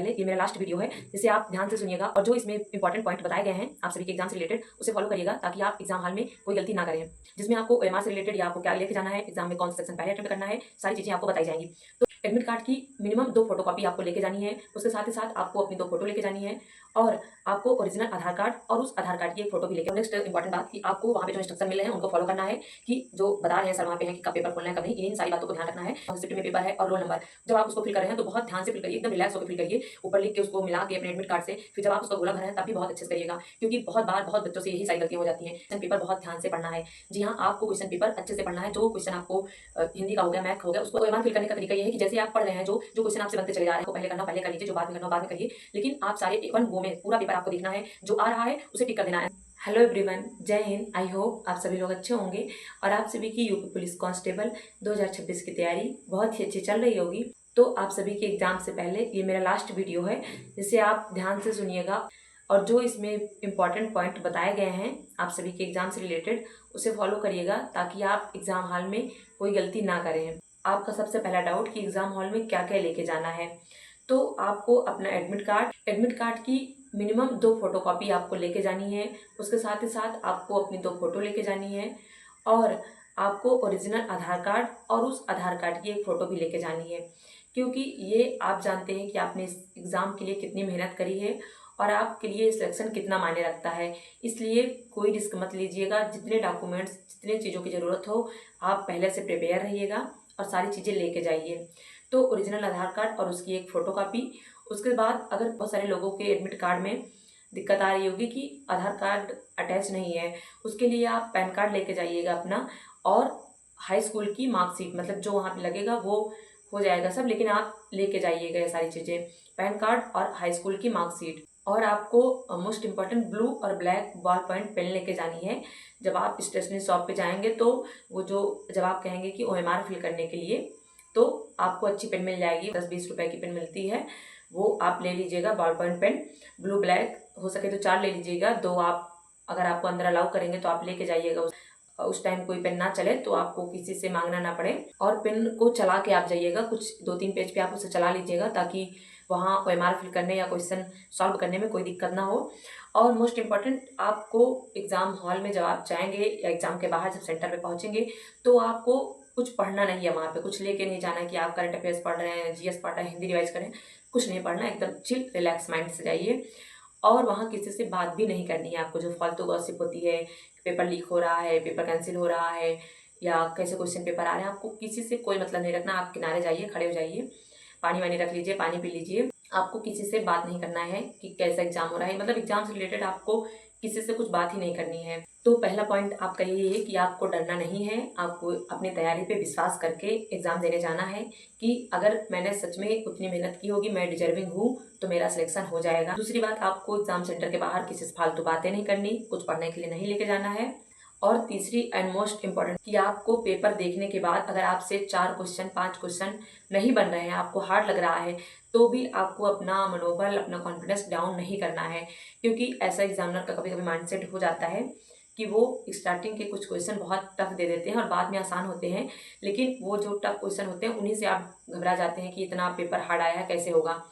पहले ये मेरा लास्ट वीडियो है, जिसे आप ध्यान से सुनिएगा और जो इसमें इंपॉर्टेंट पॉइंट बताए गए हैं आप सभी के एग्जाम से रिलेटेड उसे फॉलो करिएगा ताकि आप एग्जाम हॉल में कोई गलती ना करें। जिसमें आपको ओएमआर से रिलेटेड या आपको क्या लेके जाना है, एग्जाम में कौन सा सेक्शन पहले अटेम्प्ट करना है, सारी चीजें आपको बताई जाएंगी। तो एडमिट कार्ड की मिनिमम 2 फोटोकॉपी आपको लेके जानी है। उसके साथ ही साथ आपको अपनी 2 फोटो लेके जानी है और आपको ओरिजिनल आधार कार्ड और उस आधार कार्ड की एक फोटो भी लेके। नेक्स्ट इंपॉर्टेंट बात कि आपको वहाँ पे जो इंस्ट्रक्शन मिल रहे हैं उनको फॉलो करना है कि जो बता रहे हैं सर वहाँ पे है कि कब पेपर खोलना है कब नहीं, इन सारी बातों को ध्यान रखना है। रिसिप्ट में पेपर है और रोल नंबर जब आप उसको फिल कर रहे हैं तो बहुत ध्यान से फिल करिए, एकदम रिलैक्स होकर फिल करिए, ऊपर लिख के उसको मिला के अपने एडमिट कार्ड से। फिर जब आप उसका गोला भर रहे हैं तब भी बहुत अच्छे से करिएगा, क्योंकि बहुत बार बहुत बच्चों से यही सारी गलतियां हो जाती हैं। क्वेश्चन पेपर बहुत ध्यान से पढ़ना है। जी हाँ, आपको क्वेश्चन पेपर अच्छे से पढ़ना है। जो क्वेश्चन आपको हिंदी का हो गया, मैथ का हो गया, उसको ओएमआर फिल करने का तरीका ये है कि जैसे आप पढ़ रहे हैं जो जो क्वेश्चन आपसे बनते चले जा रहे हैं, पहले करना पहले कर लीजिए, जो बाद में करना बाद में करिए, लेकिन आप सारे वन गो में पूरा पेपर आपको देखना है, जो आ रहा है उसे टिक कर देना है। हेलो एवरीवन, जय हिंद। आई होप आप सभी लोग अच्छे होंगे और आप सभी की यूपी पुलिस कांस्टेबल 2026 की तैयारी बहुत ही अच्छी चल रही होगी। तो आप सभी के एग्जाम से पहले ये मेरा लास्ट वीडियो है, जिसे आप ध्यान से सुनिएगा और जो इसमें इम्पॉर्टेंट पॉइंट बताए गए हैं आप सभी के एग्जाम से रिलेटेड उसे फॉलो करिएगा ताकि आप एग्जाम हॉल में कोई गलती ना करें। आपका सबसे पहला डाउट कि एग्जाम हॉल में क्या क्या लेके जाना है, तो आपको अपना एडमिट कार्ड की मिनिमम 2 फोटोकॉपी आपको लेके जानी है। उसके साथ ही साथ आपको अपनी 2 फोटो लेके जानी है और आपको ओरिजिनल आधार कार्ड और उस आधार कार्ड की एक फ़ोटो भी लेके जानी है, क्योंकि ये आप जानते हैं कि आपने इस एग्ज़ाम के लिए कितनी मेहनत करी है और आपके लिए सिलेक्शन कितना मायने रखता है। इसलिए कोई रिस्क मत लीजिएगा। जितने डॉक्यूमेंट्स, जितने चीज़ों की ज़रूरत हो आप पहले से प्रिपेयर रहिएगा और सारी चीज़ें लेके जाइए। तो ओरिजिनल आधार कार्ड और उसकी एक फ़ोटोकॉपी। उसके बाद अगर बहुत सारे लोगों के एडमिट कार्ड में दिक्कत आ रही होगी कि आधार कार्ड अटैच नहीं है, उसके लिए आप पैन कार्ड लेके जाइएगा अपना, और हाई स्कूल की मार्कशीट, मतलब जो वहाँ पे लगेगा वो हो जाएगा सब, लेकिन आप लेके जाइएगा ये सारी चीज़ें, पैन कार्ड और हाई स्कूल की मार्कशीट। और आपको मोस्ट इम्पॉर्टेंट ब्लू और ब्लैक बॉल पॉइंट पेन लेके जानी है। जब आप स्टेशनरी शॉप पे जाएंगे तो वो जो जब आप कहेंगे कि ओएमआर फिल करने के लिए, तो आपको अच्छी पेन मिल जाएगी, 10-20 रुपए की पेन मिलती है, वो आप ले लीजिएगा। Ball point pen blue black हो सके तो 4 ले लीजिएगा, 2 आप अगर आपको अंदर अलाउ करेंगे तो आप लेके जाइएगा। उस टाइम कोई पेन ना चले तो आपको किसी से मांगना ना पड़े, और पेन को चला के आप जाइएगा, कुछ 2-3 पेज पे आप उसे चला लीजिएगा ताकि वहाँ ओएमआर फिल करने या क्वेश्चन सॉल्व करने में कोई दिक्कत ना हो। और मोस्ट इम्पॉर्टेंट, आपको एग्ज़ाम हॉल में जब आप जाएंगे या एग्ज़ाम के बाहर जब सेंटर पे पहुँचेंगे तो आपको कुछ पढ़ना नहीं है, वहाँ पे कुछ लेके नहीं जाना है कि आप करंट अफेयर्स पढ़ रहे हैं, जीएस पढ़ रहे हैं, हिंदी रिवाइज करें, कुछ नहीं पढ़ना है। एकदम चिल रिलैक्स माइंड से जाइए और वहाँ किसी से बात भी नहीं करनी है आपको। जो फालतू गॉसिप होती है, पेपर लीक हो रहा है, पेपर कैंसिल हो रहा है या कैसे क्वेश्चन पेपर आ रहे हैं, आपको किसी से कोई मतलब नहीं रखना। आप किनारे जाइए, खड़े हो जाइए, पानी वानी रख लीजिए, पानी पी लीजिए। आपको किसी से बात नहीं करना है कि कैसा एग्जाम हो रहा है, मतलब एग्जाम से रिलेटेड आपको किसी से कुछ बात ही नहीं करनी है। तो पहला पॉइंट आपका ये है कि आपको डरना नहीं है, आपको अपनी तैयारी पे विश्वास करके एग्जाम देने जाना है कि अगर मैंने सच में उतनी मेहनत की होगी, मैं डिजर्विंग हूँ, तो मेरा सिलेक्शन हो जाएगा। दूसरी बात, आपको एग्जाम सेंटर के बाहर किसी से फालतू बातें नहीं करनी, कुछ पढ़ने के लिए नहीं लेके जाना है। और तीसरी एंड मोस्ट इम्पॉर्टेंट कि आपको पेपर देखने के बाद अगर आपसे 4 क्वेश्चन 5 क्वेश्चन नहीं बन रहे हैं, आपको हार्ड लग रहा है, तो भी आपको अपना मनोबल, अपना कॉन्फिडेंस डाउन नहीं करना है, क्योंकि ऐसा एग्जामिनर का कभी कभी माइंडसेट हो जाता है कि वो स्टार्टिंग के कुछ क्वेश्चन बहुत टफ दे देते हैं और बाद में आसान होते हैं, लेकिन वो जो टफ क्वेश्चन होते हैं उन्हीं से आप घबरा जाते हैं कि इतना पेपर हार्ड आया है, कैसे होगा।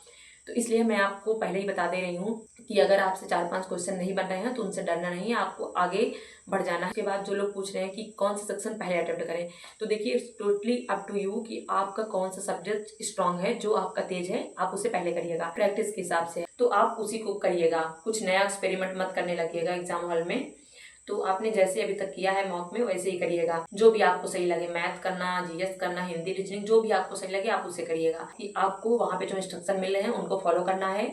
तो इसलिए मैं आपको पहले ही बता दे रही हूँ कि अगर आपसे 4-5 क्वेश्चन नहीं बन रहे हैं तो उनसे डरना नहीं है, आपको आगे बढ़ जाना है। उसके बाद जो लोग पूछ रहे हैं कि कौन सा सेक्शन पहले अटेम्प्ट करें, तो देखिए it's totally up to you कि आपका कौन सा सब्जेक्ट स्ट्रांग है, जो आपका तेज है आप उसे पहले करिएगा प्रैक्टिस के हिसाब से, तो आप उसी को करिएगा। कुछ नया एक्सपेरिमेंट मत करने लगिएगा एग्जाम हॉल में। तो आपने जैसे अभी तक किया है मॉक में वैसे ही करिएगा, जो भी आपको सही लगे, मैथ करना, जीएस करना, हिंदी रीजनिंग, जो भी आपको सही लगे आप उसे करिएगा। कि आपको वहाँ पे जो इंस्ट्रक्शन मिल रहे हैं उनको फॉलो करना है,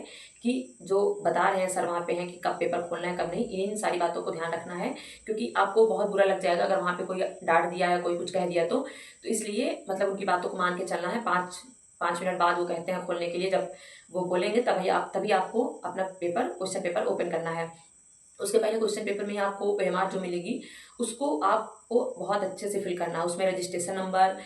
कि जो बता रहे हैं सर वहाँ पे हैं कि कब पेपर खोलना है कब नहीं, इन सारी बातों को ध्यान रखना है, क्योंकि आपको बहुत बुरा लग जाएगा अगर वहाँ पे कोई डांट दिया या कोई कुछ कह दिया तो इसलिए मतलब उनकी बातों को मान के चलना है। 5 मिनट बाद वो कहते हैं खोलने के लिए, जब वो बोलेंगे तभी आपको अपना क्वेश्चन पेपर ओपन करना है। उसके पहले क्वेश्चन पेपर में आपको ओएमआर जो मिलेगी उसको आपको बहुत अच्छे से फिल करना है। उसमें रजिस्ट्रेशन नंबर,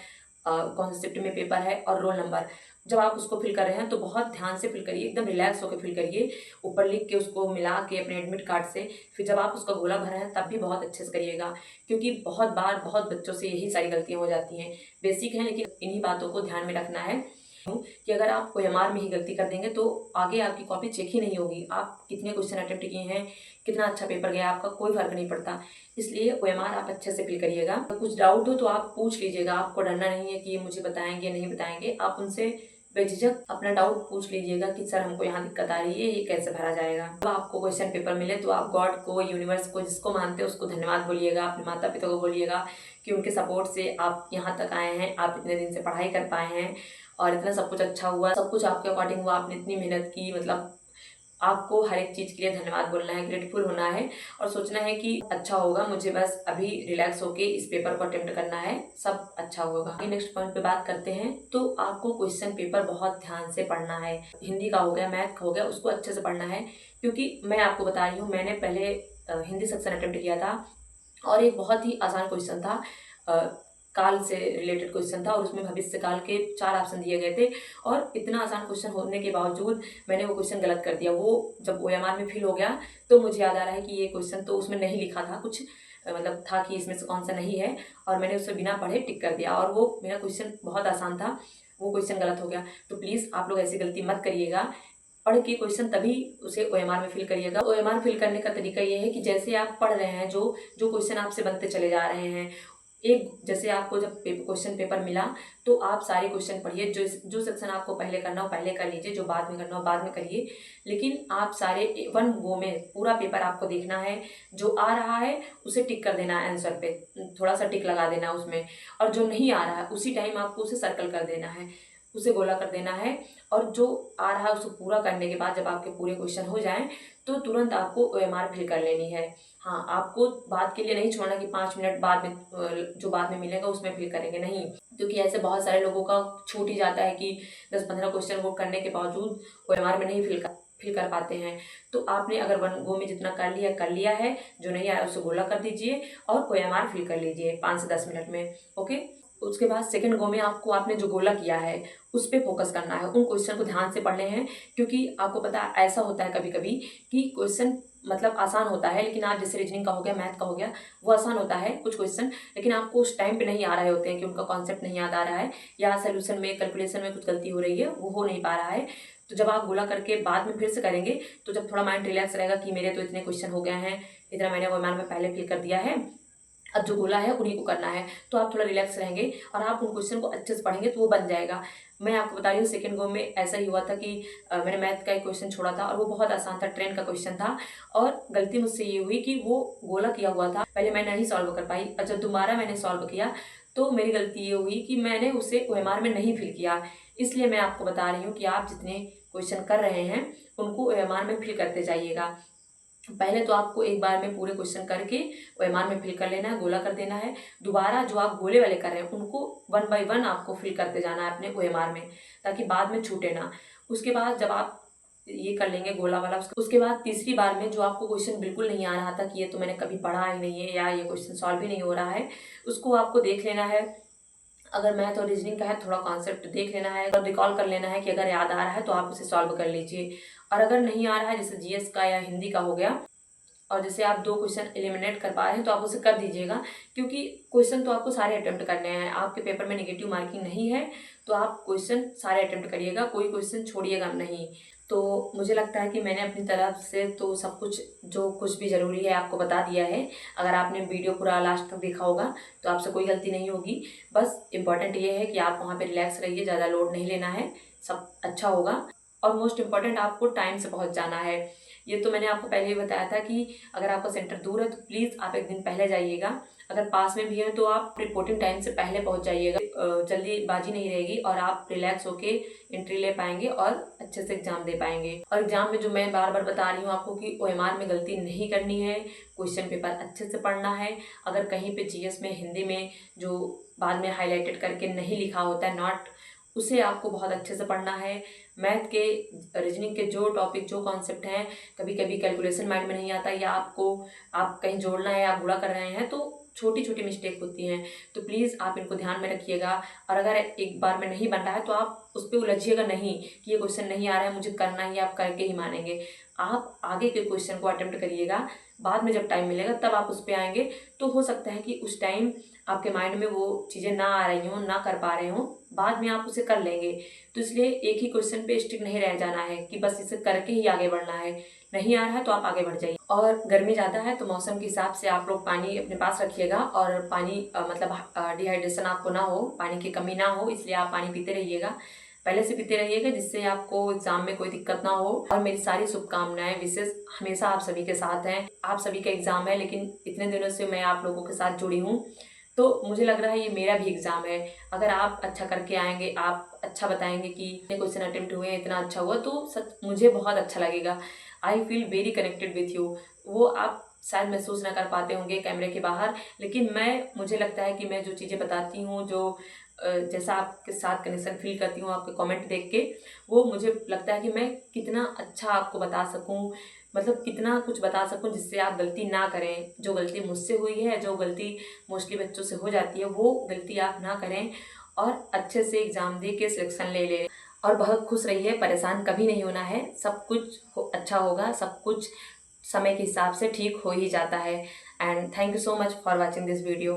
कौन से शिफ्ट में पेपर है और रोल नंबर, जब आप उसको फिल कर रहे हैं तो बहुत ध्यान से फिल करिए, एकदम रिलैक्स होकर फिल करिए, ऊपर लिख के उसको मिला के अपने एडमिट कार्ड से। फिर जब आप उसका गोला भर रहे हैं तब भी बहुत अच्छे से करिएगा, क्योंकि बहुत बार बहुत बच्चों से यही सारी गलतियां हो जाती हैं। बेसिक है लेकिन इन्हीं बातों को ध्यान में रखना है हूँ कि अगर आप ओएमआर में ही गलती कर देंगे तो आगे आपकी कॉपी चेक ही नहीं होगी। आप कितने क्वेश्चन अटेम्प्ट किए हैं, कितना अच्छा पेपर गया आपका, कोई फर्क नहीं पड़ता। इसलिए ओएमआर आप अच्छे से फिल करिएगा। अगर कुछ डाउट हो तो आप पूछ लीजिएगा, आपको डरना नहीं है कि ये मुझे बताएंगे नहीं बताएंगे। आप उनसे बेझिझक अपना डाउट पूछ लीजिएगा कि सर हमको यहाँ दिक्कत आ रही है, ये कैसे भरा जाएगा। तो आपको क्वेश्चन पेपर मिले तो आप गॉड को, यूनिवर्स को, जिसको मानते हैं उसको धन्यवाद बोलिएगा, अपने माता पिता को बोलिएगा कि उनके सपोर्ट से आप यहाँ तक आए हैं, आप इतने दिन से पढ़ाई कर पाए हैं और इतना सब कुछ अच्छा हुआ, सब कुछ आपके अकॉर्डिंग हुआ, आपने इतनी मेहनत की। मतलब आपको हर एक चीज़ के लिए धन्यवाद बोलना है, ग्रेटफुल होना है और सोचना है कि अच्छा होगा, मुझे बस अभी रिलैक्स होके इस पेपर को अटेम्प्ट करना है, सब अच्छा होगा। आगे नेक्स्ट पॉइंट पे बात करते हैं। तो आपको क्वेश्चन पेपर बहुत ध्यान से पढ़ना है। हिंदी का हो गया, मैथ का हो गया, उसको अच्छे से पढ़ना है। क्योंकि मैं आपको बता रही हूँ, मैंने पहले हिंदी सेक्शन अटेम्प्ट किया था और एक बहुत ही आसान क्वेश्चन था, काल से रिलेटेड क्वेश्चन था और उसमें भविष्य काल के 4 ऑप्शन दिए गए थे और इतना आसान क्वेश्चन होने के बावजूद मैंने वो क्वेश्चन गलत कर दिया। वो जब ओएमआर में फिल हो गया तो मुझे याद आ रहा है कि ये क्वेश्चन तो उसमें नहीं लिखा था, कुछ मतलब था कि इसमें से कौन सा नहीं है और मैंने उसे बिना पढ़े टिक कर दिया और वो मेरा क्वेश्चन बहुत आसान था, वो क्वेश्चन गलत हो गया। तो प्लीज़ आप लोग ऐसी गलती मत करिएगा। पढ़ के क्वेश्चन तभी उसे ओएमआर में फिल करिएगा। ओएमआर फिल करने का तरीका ये है कि जैसे आप पढ़ रहे हैं, जो जो क्वेश्चन आपसे बनते चले जा रहे हैं, एक जैसे आपको जब क्वेश्चन पेपर मिला तो आप सारे क्वेश्चन पढ़िए। जो सेक्शन आपको पहले करना हो पहले कर लीजिए, जो बाद में करना हो बाद में करिए, लेकिन आप सारे वन गो में पूरा पेपर आपको देखना है। जो आ रहा है उसे टिक कर देना है, आंसर पे थोड़ा सा टिक लगा देना उसमें, और जो नहीं आ रहा है उसी टाइम आपको उसे सर्कल कर देना है, उसे गोला कर देना है। और जो आ रहा है उसको पूरा करने के बाद जब आपके पूरे क्वेश्चन हो जाएं तो तुरंत आपको ओएमआर फिल कर लेनी है। हाँ, आपको बाद के लिए नहीं छोड़ना कि 5 मिनट बाद में जो बाद में मिलेगा उसमें फिल करेंगे, नहीं। क्योंकि ऐसे बहुत सारे लोगों का छूट ही जाता है कि 10-15 क्वेश्चन वो करने के बावजूद ओएमआर में नहीं फिल कर पाते हैं। तो आपने अगर वन गो में जितना कर लिया है, जो नहीं आया उसे गोला कर दीजिए और ओएमआर फिल कर लीजिए 5 से 10 मिनट में। ओके, उसके बाद सेकंड गो में आपने जो गोला किया है उस पर फोकस करना है, उन क्वेश्चन को ध्यान से पढ़ने हैं। क्योंकि आपको पता है ऐसा होता है कभी कभी कि क्वेश्चन मतलब आसान होता है, लेकिन आप जैसे रीजनिंग का हो गया, मैथ का हो गया, वो आसान होता है कुछ क्वेश्चन, लेकिन आपको उस टाइम पे नहीं आ रहे होते हैं कि उनका कॉन्सेप्ट नहीं याद आ रहा है या सोल्यूशन में कैलकुलेशन में कुछ गलती हो रही है, वो हो नहीं पा रहा है। तो जब आप गोला करके बाद में फिर से करेंगे तो जब थोड़ा माइंड रिलैक्स रहेगा कि मेरे तो इतने क्वेश्चन हो गए हैं, इतना मैंने ओएमआर में पहले फिल कर दिया है, अब जो गोला है उन्हीं को करना है, तो आप थोड़ा रिलैक्स रहेंगे और आप उन क्वेश्चन को अच्छे से पढ़ेंगे तो वो बन जाएगा। मैं आपको बता रही हूँ सेकंड गो में ऐसा ही हुआ था कि मैंने मैथ का एक क्वेश्चन छोड़ा था और वो बहुत आसान था, ट्रेन का क्वेश्चन था, और गलती मुझसे ये हुई कि वो गोला किया हुआ था, पहले मैं नहीं सॉल्व कर पाई और जब दोबारा मैंने सॉल्व किया तो मेरी गलती ये हुई कि मैंने उसे ओएमआर में नहीं फिल किया। इसलिए मैं आपको बता रही हूँ कि आप जितने क्वेश्चन कर रहे हैं उनको ओएमआर में फिल करते जाइएगा। पहले तो आपको एक बार में पूरे क्वेश्चन करके ओएमआर में फिल कर लेना है, गोला कर देना है। दोबारा जो आप गोले वाले कर रहे हैं उनको 1 बाय 1 आपको फिल करते जाना है अपने ओएमआर में, ताकि बाद में छूटे ना। उसके बाद जब आप ये कर लेंगे गोला वाला, उसके बाद तीसरी बार में जो आपको क्वेश्चन बिल्कुल नहीं आ रहा था कि ये तो मैंने कभी पढ़ा ही नहीं है या ये क्वेश्चन सॉल्व ही नहीं हो रहा है, उसको आपको देख लेना है। अगर मैथ और रीजनिंग का है थोड़ा कॉन्सेप्ट देख लेना है और रिकॉल कर लेना है कि अगर याद आ रहा है तो आप उसे सॉल्व कर लीजिए। और अगर नहीं आ रहा है, जैसे जीएस का या हिंदी का हो गया, और जैसे आप 2 क्वेश्चन एलिमिनेट कर पा रहे हैं तो आप उसे कर दीजिएगा। क्योंकि क्वेश्चन तो आपको सारे अटेम्प्ट करने हैं, आपके पेपर में नेगेटिव मार्किंग नहीं है, तो आप क्वेश्चन सारे अटेम्प्ट करिएगा, कोई क्वेश्चन छोड़िएगा नहीं। तो मुझे लगता है कि मैंने अपनी तरफ से तो सब कुछ जो कुछ भी ज़रूरी है आपको बता दिया है। अगर आपने वीडियो पूरा लास्ट तक देखा होगा तो आपसे कोई गलती नहीं होगी। बस इम्पॉर्टेंट ये है कि आप वहाँ पे रिलैक्स रहिए, ज़्यादा लोड नहीं लेना है, सब अच्छा होगा। और मोस्ट इम्पॉर्टेंट आपको टाइम से पहुँच जाना है। ये तो मैंने आपको पहले ही बताया था कि अगर आपका सेंटर दूर है तो प्लीज़ आप एक दिन पहले जाइएगा, अगर पास में भी है तो आप रिपोर्टिंग टाइम से पहले पहुंच जाइएगा। जल्दीबाजी नहीं रहेगी और आप रिलैक्स होके एंट्री ले पाएंगे और अच्छे से एग्जाम दे पाएंगे। और एग्जाम में जो मैं बार बार बता रही हूँ आपको कि ओएमआर में गलती नहीं करनी है, क्वेश्चन पेपर अच्छे से पढ़ना है। अगर कहीं पे जीएस में, हिंदी में जो बाद में हाईलाइटेड करके नहीं लिखा होता है नॉट, उसे आपको बहुत अच्छे से पढ़ना है। मैथ के, रीजनिंग के जो टॉपिक, जो कॉन्सेप्ट हैं, कभी कभी कैलकुलेशन माइंड में नहीं आता या आप कहीं जोड़ना है, आप गुणा कर रहे हैं तो छोटी छोटी मिस्टेक होती हैं, तो प्लीज़ आप इनको ध्यान में रखिएगा। और अगर एक बार में नहीं बन रहा है तो आप उस पर उलझिएगा नहीं कि ये क्वेश्चन नहीं आ रहा है मुझे करना ही, आप करके ही मानेंगे। आप आगे के क्वेश्चन को अटेम्प्ट करिएगा, बाद में जब टाइम मिलेगा तब आप उस पर आएंगे, तो हो सकता है कि उस टाइम आपके माइंड में वो चीज़ें ना आ रही हों, ना कर पा रहे हों, बाद में आप उसे कर लेंगे। तो इसलिए एक ही क्वेश्चन पे स्टिक नहीं रह जाना है कि बस इसे करके ही आगे बढ़ना है। नहीं आ रहा है तो आप आगे बढ़ जाइए। और गर्मी ज़्यादा है तो मौसम के हिसाब से आप लोग पानी अपने पास रखिएगा, और पानी मतलब डिहाइड्रेशन आपको ना हो, पानी की कमी ना हो, इसलिए आप पानी पीते रहिएगा, पहले से पीते रहिएगा, जिससे आपको एग्जाम में कोई दिक्कत ना हो। और मेरी सारी शुभकामनाएं, विशेष हमेशा आप सभी के साथ हैं। आप सभी का एग्जाम है, लेकिन इतने दिनों से मैं आप लोगों के साथ जुड़ी हूँ, तो मुझे लग रहा है ये मेरा भी एग्जाम है। अगर आप अच्छा करके आएंगे, आप अच्छा बताएंगे कि इतने क्वेश्चन अटेम्प्ट हुए हैं, इतना अच्छा हुआ, तो सच मुझे बहुत अच्छा लगेगा। I feel very connected with you. वो आप शायद महसूस ना कर पाते होंगे कैमरे के बाहर, लेकिन मुझे लगता है कि मैं जो चीज़ें बताती हूँ, जो जैसा आपके साथ कनेक्शन फील करती हूँ आपके कमेंट देख के, वो मुझे लगता है कि मैं कितना अच्छा आपको बता सकूँ, मतलब कितना कुछ बता सकूँ जिससे आप गलती ना करें। जो गलती मुझसे हुई है, जो गलती मोस्टली बच्चों से हो जाती है, वो गलती आप ना करें और अच्छे से एग्ज़ाम दे के सिलेक्शन ले लें। और बहुत खुश रहिए, परेशान कभी नहीं होना है, सब कुछ अच्छा होगा, सब कुछ समय के हिसाब से ठीक हो ही जाता है। And thank you so much for watching this video.